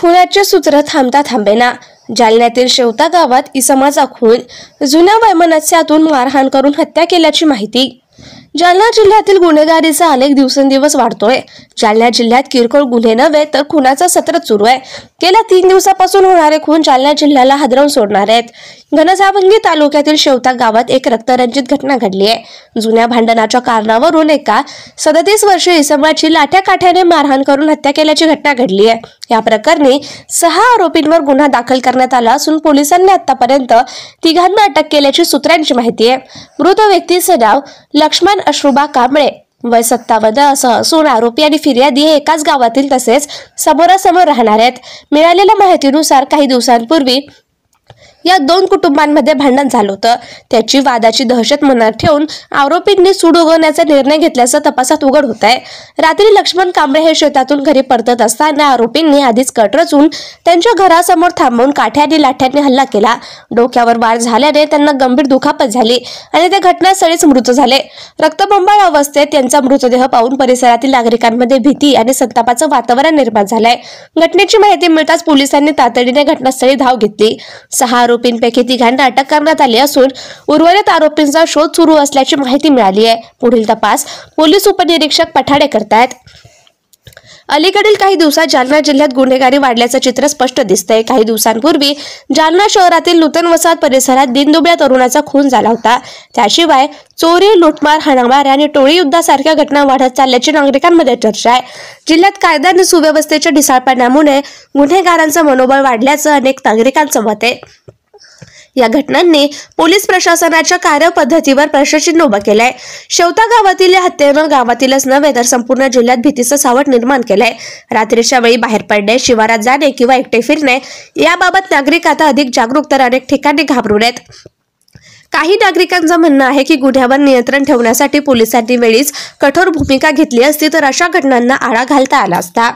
खुनाचे सूत्र थांबता थांबेना। जालन्यातील शेवता गावात इसमाचा खून, जुन्या वैमनस्यातून मारहाण करून हत्या केल्याची माहिती। जालना जिल्ह्यातील गुन्हेगारीचा अनेक दिवसेंदिवस वाढतोय। जालना जिल्ह्यात किरकोळ गुन्हे नव्हे तर खुनाचा सत्र सुरू आहे। गेल्या 3 दिवसापासून होणारे खून जालना जिल्ह्याला हादरवून सोडणार आहेत। घनसावंगी तालुक्यातील शेवता गावात एक रक्तरंजित घटना घडली आहे। जुन्या भांडणाच्या कारणावरून एका 37 वर्षीय इसमाची लाठ्याकाठ्याने मारहाण करून हत्या केल्याची घटना घडली आहे। या प्रकरणी 6 आरोपींवर गुन्हा दाखल करण्यात आला असून पोलिसांनी आतापर्यंत 3घांना अटक केल्याची सूत्रांची माहिती आहे। मृत व्यक्तीचे नाव लक्ष्मण अश्रुबा कांबळे, वय 57 असं असून आरोपी आणि फिर्यादी हे एकाच गावातील तसेच समोरासमोर राहणार आहेत। मिळालेल्या माहितीनुसार काही दिवसांपूर्वी या 2 कुटुंबांमध्ये भांडण झालं होतं। त्याची वादाची दहशत मनात ठेवून आरोपींनी सूड उगवण्याचा निर्णय घेतल्याचं तपासात उघड होत आहे। रात्री लक्ष्मण कांबळे हे शेतातून घरी परतत असताना आरोपींनी आधीच कट रचून त्यांच्या घरासमोर थांबवून काठ्या आणि लाठ्यांनी हल्ला केला। डोक्यावर वार झाल्याने त्यांना गंभीर दुखापत झाली आणि ते घटनास्थळीच मृत झाले। रक्तबंबाळ अवस्थेत त्यांचा मृतदेह पाहून परिसरातील नागरिकांमध्ये भीती आणि संतापाचं वातावरण निर्माण झालंय। घटनेची माहिती मिळताच पोलिसांनी तातडीने घटनास्थळी धाव घेतली। 6 आरोपींपैकी 3घांना अटक करण्यात आली असून उर्वरित आरोपींचा शोध सुरू असल्याची माहिती मिळाली आहे। पुढील तपास पोलीस उपनिरीक्षक पठाडे करतायत। अलीकडील काही दिवसात जालना जिल्ह्यात गुन्हेगारी वाढल्याचं चित्र स्पष्ट दिसतंय। काही दिवसांपूर्वी जालना शहरातील नूतन वसाहत परिसरात दिनदुबळ्या तरुणाचा खून झाला होता। त्याशिवाय चोरी, लूटमार, हाणामारी आणि टोळी युद्धासारख्या घटना वाढत चालल्याची नागरिकांमध्ये चर्चा आहे। जिल्ह्यात कायदा आणि सुव्यवस्थेच्या ढिसाळपणामुळे गुन्हेगारांचं मनोबल वाढल्याचं अनेक नागरिकांचं मत आहे। या घटनांनी पोलीस प्रशासनाच्या कार्यपद्धतीवर प्रश्नचिन्ह उभं केलंय। शेवता गावातील या हत्येनं गावातीलच नव्हे तर संपूर्ण जिल्ह्यात भीतीचं सावट निर्माण केलंय। रात्रीच्या वेळी बाहेर पडणे, शिवारात जाणे किंवा एकटे फिरणे याबाबत नागरिक आता अधिक जागरूक तर अनेक ठिकाणी घाबरून आहेत। काही नागरिकांचं म्हणणं आहे की गुन्ह्यावर नियंत्रण ठेवण्यासाठी पोलिसांनी वेळीच कठोर भूमिका घेतली असती तर अशा घटनांना आळा घालता आला असता।